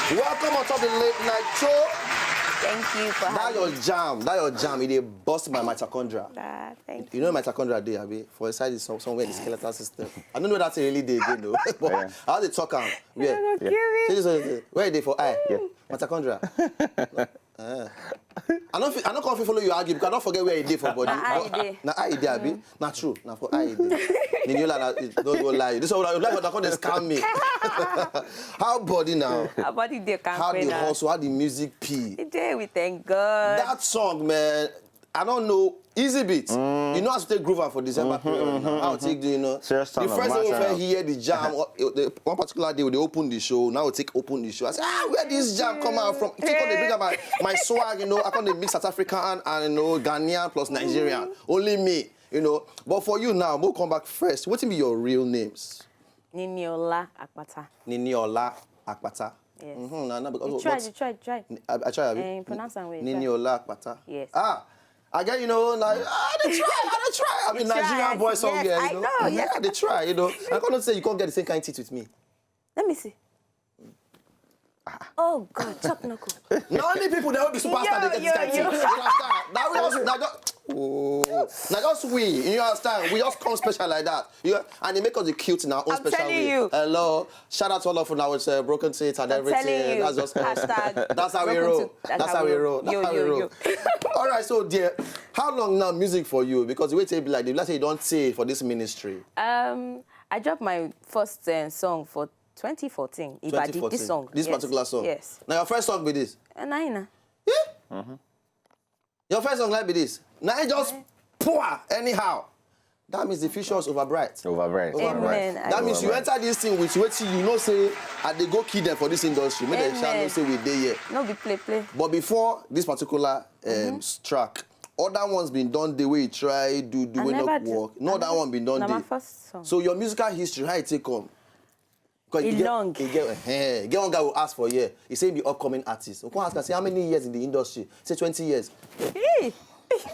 Welcome on top of the late night show. Thank you for having me. That your jam, it bust my mitochondria. Thank you. You know mitochondria day, Abi? For inside is somewhere in the skeletal system. I don't know that's a really day again though. But how they talk am? Yeah. Where are they for eye? Yeah. Mitochondria. I don't come follow you argue because I don't forget where it is for body. Na eye dey, Abi? Na true. Na for eye dey. Niniola, don't go lie. This is what I like. What they scam me. How body now? How body dey campaign? How the hustle? How the music pee? Today we thank God. That song, man. I don't know. Easy beat. You know how to take groove for December period. How to take, you know. The first time we hear the jam, one particular day they open the show. Now we open the show. I say, where this jam come out from? They bring up my swag, you know. I can't mix South African and you know Ghanaian plus Nigerian. Only me, you know. But for you now, we'll come back first. What will be your real names? Niniola Akpata. Niniola Akpata. Yes. You try. I try. Pronounce that way. Niniola Akpata. Yes. I get, you know, like, they try. I mean, Nigerian boy song here, you know. I know, yes. They try, you know. I cannot say you can't get the same kind of teeth with me. Let me see. Oh, God, chop knuckle. Not only people that will be superstar, they get this kind of teeth. You understand? Now just we, you understand? We just come special like that. And they make us the cute in our own special way. You. Hello. Shout out to all of you now with broken teeth and everything. That's just hashtag. That's how we roll. That's how we roll. All right, so dear, how long now music for you? Because the way to be like, let's say you don't say for this ministry. I dropped my first song for 2014. Ibadi, this song. This particular song? Yes. Now your first song be this? Naina. Yeah? Your first song like be this? Now it just pour anyhow. That means the future is over bright. Amen. That means you enter this thing with waiting, you know, say, and they go kill them for this industry. Make them shall not say we there yet. No be play. But before this particular track, other ones been done the way you try, do way not work. No other one been done my there. first song. So your musical history, how it take come? It's long. Get one guy will ask for a year. He say be upcoming artist. Okay, ask, I say how many years in the industry? Say 20 years. Hey.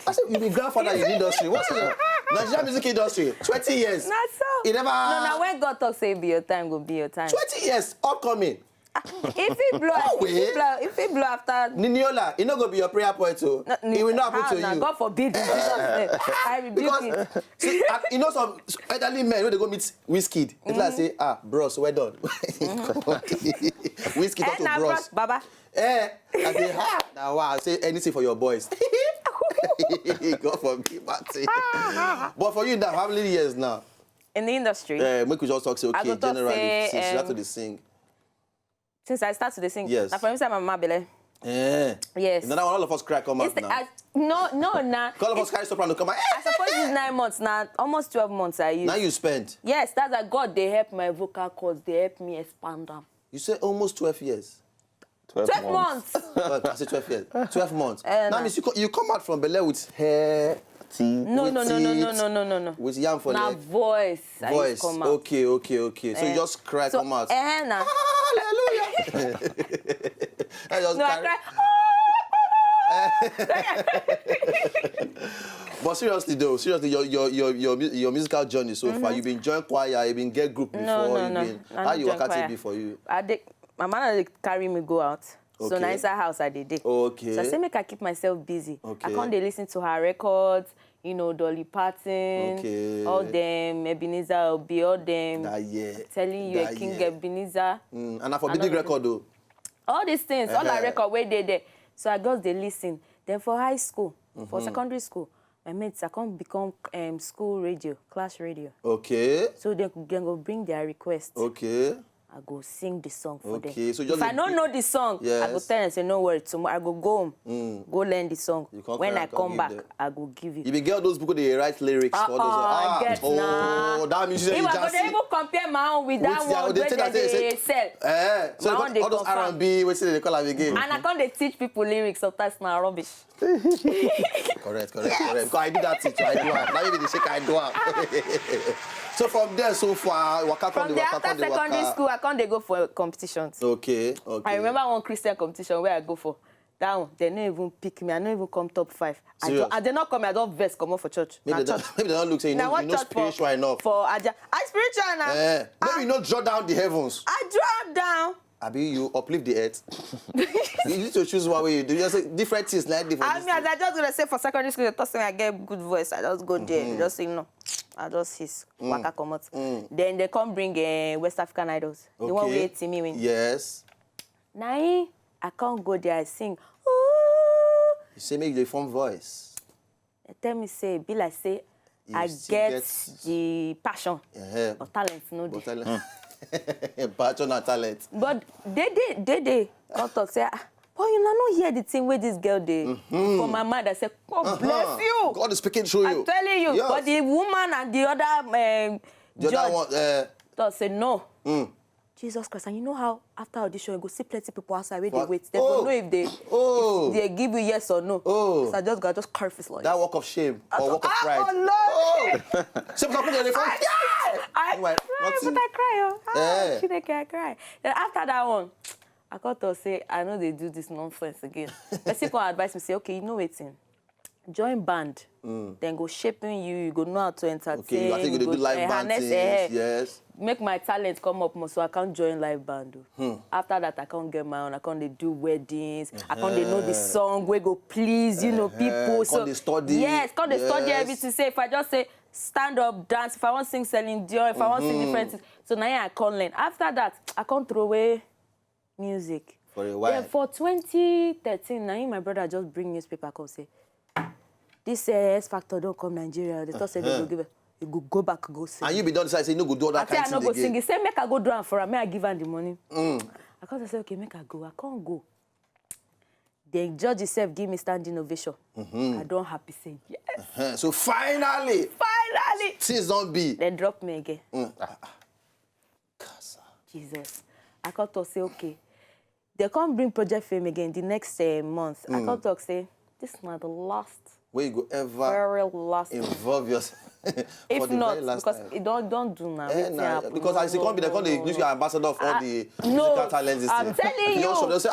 I said you be grandfather in the industry. What's the Nigerian music industry? 20 years. Not so. He never. No, when God talks, say be your time, go be your time. 20 years upcoming. If he blow after Niniola, it not gonna be your prayer point too. It will not happen to you. God forbid. I rebuke it. See, you know some elderly men when they go meet Wizkid, it's like say, bros, well done. Wizkid talk to bros. Baba. I say, now wow, say anything for your boys. God forbid, Marty. But for you now, how many years now? In the industry? Make we just talk, say, okay, generally, since you have to sing. Since I started to sing? Yes. Now, for instance, my mama bele. Yes. Now all of us cry come out now. No. All of us carry soprano come out. I suppose it's 9 months now. Almost 12 months I use. Now you spend? Yes, that's like God, they help my vocal cords. They help me expand them. You say almost 12 years? 12 months. I say 12 years. 12 months. That means you come out from Bele with hair, teeth, No. with yam for now leg. Voice. Come out. Okay. So you just cry, come out. Now. Hallelujah. I just cry. But seriously though, your musical journey so far, you've been joined choir, you've been get group before, No. How you work out it be for you? My man carry me go out. Okay. So now inside house I did. Okay. So I say make I keep myself busy. Okay. I can't listen to her records, you know, Dolly Parton, all them, Ebenezer Obi, all them. Telling you a King Ebenezer. And I for big record though. All these things, all that record where they there. So I just they listen. Then for high school, for secondary school, my mates I can't become school radio, class radio. Okay. So they go bring their request. Okay. I go sing the song for them. So if I don't know the song, I go tell them, say, no worry, tomorrow I go home, go learn the song. When I come back, I go give you. You been get those people, they write lyrics for those. That means you I go even compare my own with that one where they sell. So all those R&B, what they call it again? And I can't teach people lyrics, sometimes now rubbish. Correct. Because I do that teacher, I do that. Now you need to shake, I do that. So from there so far, from there after secondary school, I can't go for competitions. Okay. I remember one Christian competition where I go for. That one, they don't even pick me. I don't even come top 5. I did not come. I don't verse come up for church. Maybe they don't look say you know spiritual enough. For Aja, I spiritual now. Maybe you not draw down the heavens. I draw down. Abi, you uplift the earth. You need to choose one way you do. You say different things like different. I mean, as I just gonna say for secondary school, they thought I get good voice. I just go there. They just say no. I just hiss. Waka come out. Then they come bring West African Idols. Okay. The one with me win. Yes. Now I can't go there. I sing. Ooh. You say make the form voice. They tell me say, be like say, You I still get the passion or talent. No, But passion and talent. but they come talk say, boy, you not hear the thing where this girl did. For my mind, I said, God bless you. God is speaking through you. I'm telling you. Yes. But the woman and the other judge thought say no. Jesus Christ. And you know how after audition, you go see plenty people outside where they wait. They don't know if they give you yes or no. So I just carry face like that walk of shame or walk of pride. Oh, Lord. Some people in the front. I cry, but I cry. I cry. Then after that one, I got to say, I know they do this nonsense again. Person can advise me, say, okay, you know what's in. Join band, then go shaping you go know how to entertain. Okay, I think you do live band things, yes. Make my talent come up more so I can't join live band. After that, I can't get my own. I can't do weddings. I can't know the song where go please, you know, people. So they study. Yes, can't they study everything. Say if I just say stand up, dance, if I want to sing Celine Dion, if I want to sing different things. So now I can't learn. After that, I can't throw away music. For a while. Yeah, for 2013, now my brother just bring newspaper come say, this S Factor don't come Nigeria. They thought say they go give it. You go back, go sing. And you be done decide say no go do that kind of thing again. I say I no go sing. He say make I go do am for am, make I give am the money. I can't say okay, make I go. I can't go. The judge himself give me standing ovation. I don't happy say yes. So finally, things don't be. They drop me again. Jesus. I can't talk say okay. They can't bring Project Fame again the next month. I can't talk say this is not the last. Where you go ever very last involve yourself. If not, because it don't do now. Because as you can't be the use your ambassador of all the musical talents. I'm telling you. They'll say,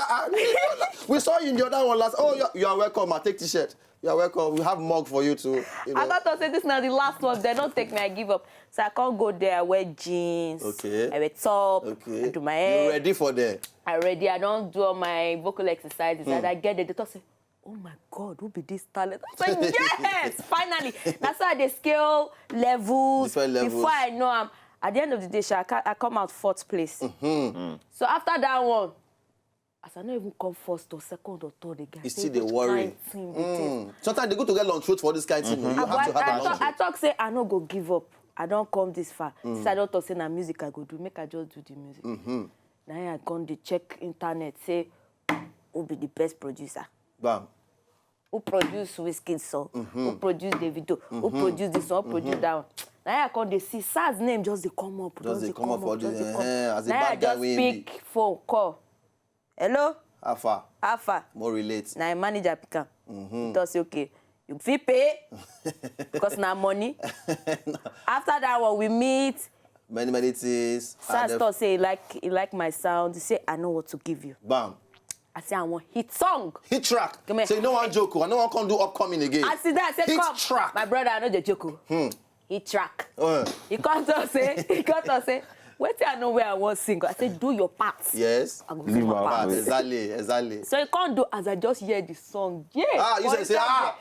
we saw you in the other one last. Oh, you are welcome. I take T-shirt. You are welcome. We have mug for you too. You know. I got to say this now the last one. They don't take me. I give up. So I can't go there. I wear jeans. Okay. I wear top. Okay. I do my hair. You ready for them? I'm ready. I don't do all my vocal exercises. And I get there. They talk say, oh my God, who be this talent? I say, yes, finally. That's why they scale levels. Different levels. Before I know I'm, at the end of the day, I come out 4th place. So after that one, as I don't even come 1st or 2nd or 3rd again. You still they worry. Sometimes they go to get long throat for this kind of thing. You have to have a long I talk say, I no go give up. I don't come this far. Since I don't talk say, na music I go do. Make I just do the music. Now I come to check internet, say, who be the best producer? Bam. Who produced Wizkid's song? Who produced Davido? Who produced this one? Who produced that one? Now I come to see SARS name just they come up. Just they come up for this. As a now I bad guy just speak phone call. Hello? Alpha. More relate. Now manager pick up. He does say okay. You feel pay because now money. After that one we meet. Many things. SARS thought say he like my sound. He say I know what to give you. Bam. I say I want hit song. Hit track. So you know one joke. I know one can do upcoming again. I see that. I said, hit come. Track. My brother, I know the joke. Hit track. He can't say, wait till I know where I want to sing. I said, do your part. Yes. I go do my part. Exactly. So you can't do as I just hear the song. Yeah. You say, now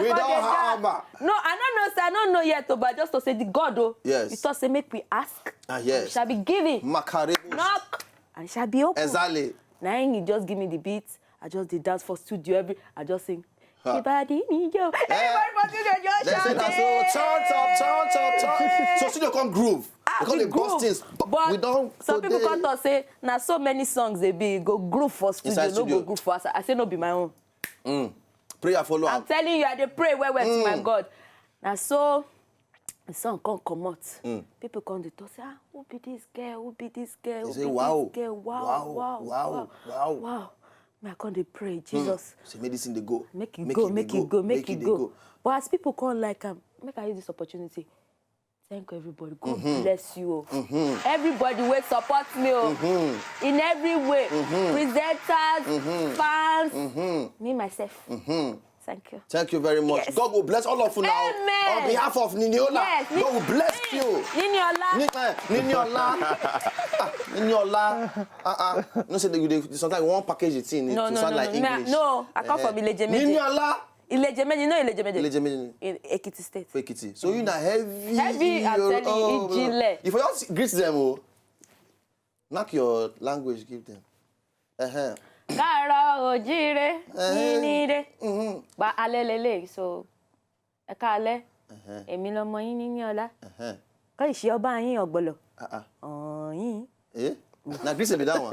we don't have. No, I don't know yet, but just to say the God, oh. Yes. You thought say make we ask. Yes. It shall be given. Knock. And it shall be open. Exactly. Now he just give me the beats. I just did dance for studio. I just sing. Everybody need you. Everybody for studio just shout. So studio come groove. Because they bust things. But we don't. Some people come to say, now so many songs they be go groove for studio, no go groove for us. I say no be my own. Prayer follow up. I'm telling you, I dey pray well to my God. Now so the song come out. People come to talk say, who be this girl? Who be this girl? They say, wow. Wow. I can't dey pray, Jesus. Say medicine they go. Make it go. But as people come like make I use this opportunity. Thank you, everybody. God bless you. Everybody will support me in every way. Presenters, fans, me, myself. Thank you. Thank you very much. Yes. God will bless all of you now. Amen. On behalf of Niniola, Yes. God will bless you. Niniola. Niniola. No, say sometimes one package it in to sound like English. No, I come from Ilejemeje. Niniola. Ilejemeje, no Ilejemeje. Ilejemeje. In Ekiti State. Ekiti. So you na heavy. Heavy, I'm telling you, Ijile. If you just greet them, knock your language, give them. Káàárọ̀ ojíire, yínire. Ba alelele, so ẹ káalẹ́. Èmi lọmọ yín Niniola. Kọ́ ìṣe ọba yín ọ̀gbọ̀lọ̀. Ọ̀yìn. Eh? Now greet be that one.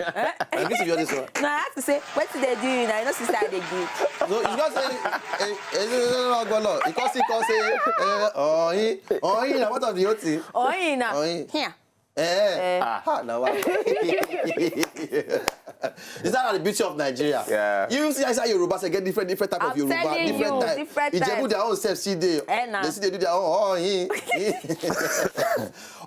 Now greet be this one. No, I have to say, what did they do? I know sister they do. So you got say, ọ̀gbọ̀lọ̀. You can't say, ọ̀yìn. Ọ̀yìn na what of the OT? Ọ̀yìn na. Here. Now what? Is that the beauty of Nigeria? Yeah. You see, I say Yoruba, say get different type of Yoruba, different type. Ijebu their own self see they see they do their own.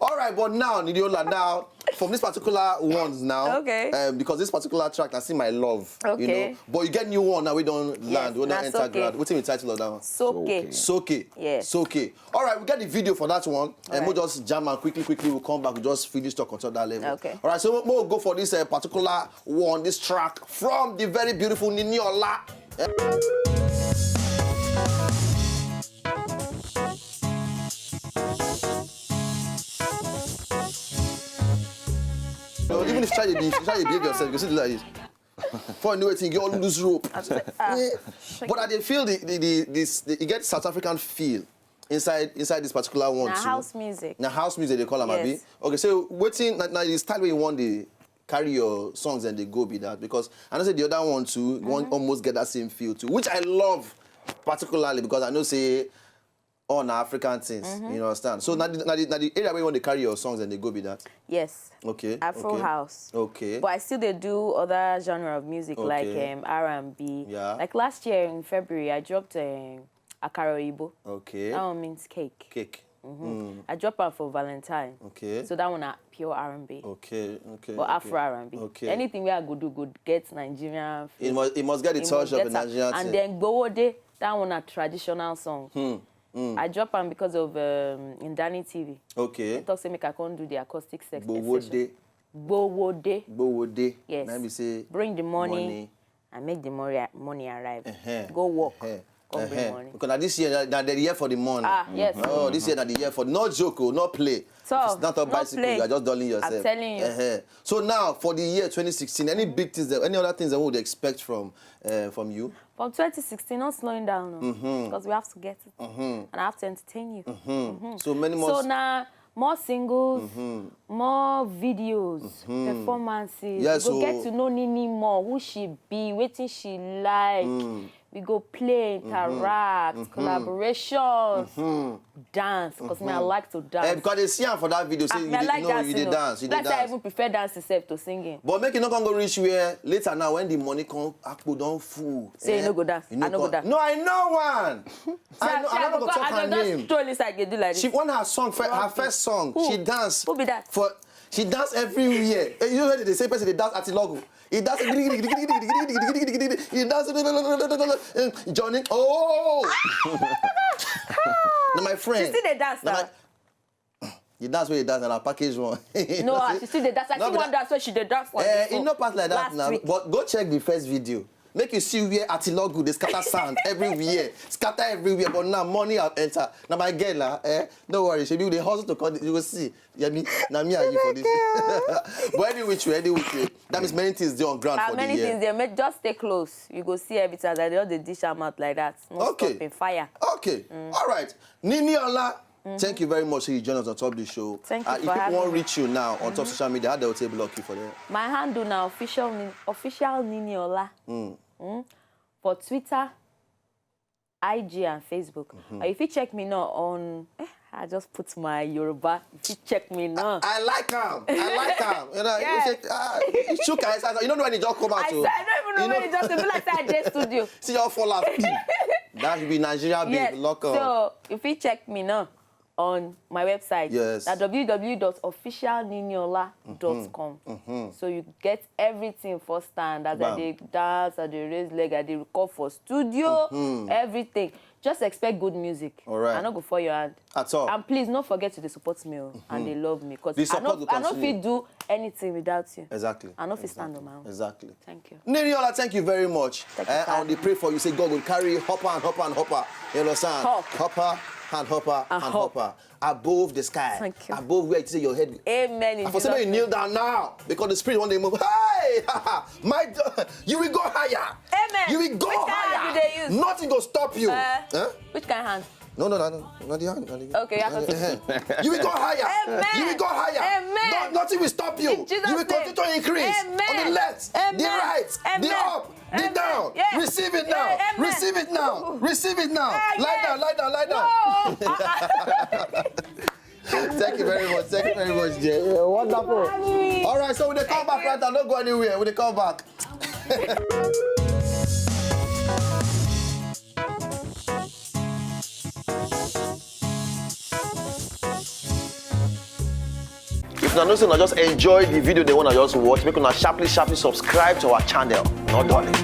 All right, but now Niniola, now from this particular ones now, okay. Because this particular track, I see my love, okay. you know. But you get new one now. We don't land, we don't enter okay. grad. What's the title of that one? Soke. Soke. Yes. Soke. All right, we get the video for that one, and we'll just jam and quickly we'll come back. We'll just finish talk until that level. Okay. All right, so we'll go for this particular one, this track from the very beautiful Niniola. So even if you try to behave yourself, you can still do like this. For a new thing, you all lose rope. But I did feel you get South African feel inside this particular one too. House music. Now house music they call them, abi. Yes. Okay, so waiting now the style where you want the carry your songs and they go be that, because I know say the other one too, one almost get that same feel too, which I love particularly because I know say all na African things, you understand? So now the area where you want to carry your songs and they go be that. Yes. Okay. Afro okay. house. Okay. But I still they do other genre of music like R&B. Yeah. Like last year in February, I dropped Akara Oyibo. Okay. That one means cake. Cake. I dropped one for Valentine. Okay. So that one are pure R&B. Okay. Okay. Or Afro R&B. Okay. Anything we are good get Nigerian feel. It must get the touch of a Nigerian and thing. then Gbowode, that one a traditional song. I dropped one because of Indani TV. Okay. They talk say make I can't do the acoustic section. Gbowode. Gbowode. Yes. Let me say. Bring the money and make the money arrive. Go work. Come bring money. Because now this year, now they're here for the money. Yes. Oh, this year, now they're here for no joke, no play. So, it's not a bicycle, play. you are just dulling yourself. I'm telling you. So now, for the year 2016, any big things, any other things that we would expect from you? From 2016, not slowing down, because we have to get it. And I have to entertain you. So many more. So now, more singles, more videos, performances. Yes, we go get to know Nini more, who she be, wetin she like. We go play, interact, collaborations, dance, because I like to dance. Because they see her for that video, say you did dance. That's why I even prefer dance itself to singing. But make it not go reach where later now when the money come, Akpo don't fool. Say you no go dance. I no go dance. No, I know one. I don't go talk her name. She won her song, her first song. Who? She danced. Who be that? She danced everywhere. You know the same person they dance at the logo. He does he does Johnny. Oh, now my friend. She still they dance now. You dance where you dance and I package one. No, she still they dance. I see one dance where she they dance for. It no pass like that now. But go check the first video. Make you see where Atilogu they scatter sand everywhere, But now money have enter. Now my girl, don't worry. She be with the hustle to call. You will see. Yeah, me. Now me and you for this. But any which way, that means many things they on ground for the year. Many things they make. Just stay close. You go see everything. Like they all the dish them out like that. No stopping fire. Okay. All right. Niniola. Thank you very much for you joining us on top of the show. Thank you for if people having want to me. reach you now on top of social media, how they will take block you for that? My handle now official Niniola. For Twitter, IG and Facebook. If you check me now on, I just put my Yoruba. If you check me now, I like him. You know, you shook eyes. You don't know when he just come out. I don't even know when he just be like that at studio. See your fall off. That should be Nigeria, babe. Yes. Lock up. So if you check me now on my website. Yes. At www.officialniniola.com. So you get everything firsthand. As I dey dance, as I dey raise leg, I dey record for studio, everything. Just expect good music. All right. I no go for your hand. At all. And please, don't forget to support me and they love me. Because I support will no continue. fit do anything without you. Exactly. I no fit stand on my own. Exactly. Thank you. Niniola, thank you very much. Thank you, I only pray for you. Say God will carry you hopper and hopper and hopper. You understand? Hopper and hopper and hopper. Above the sky. Thank you. Above where you see your head. Amen. And for somebody you kneel down now because the spirit one day move. Hey, you will go higher. Amen. You will go Which higher. kind do they use? Nothing will stop you. Which kind of hand? No, not the hand. Okay, you have to. You will go higher. Amen. You will go higher. Amen. Nothing will stop you. In Jesus' You will continue to increase. Amen. On the left, Amen. the right, Amen. the up, the Amen. down. Yeah. Receive it now. Yeah. Amen. Receive it now. Receive it now. Yeah. Lie down, lie down, lie down. No. Thank you very much. Thank you very much, Jay. Yeah, wonderful. All right, so when they come back right now, don't go anywhere. When they come back. If you know, just enjoy the video they want to just watch, make una sharply subscribe to our channel. No darling.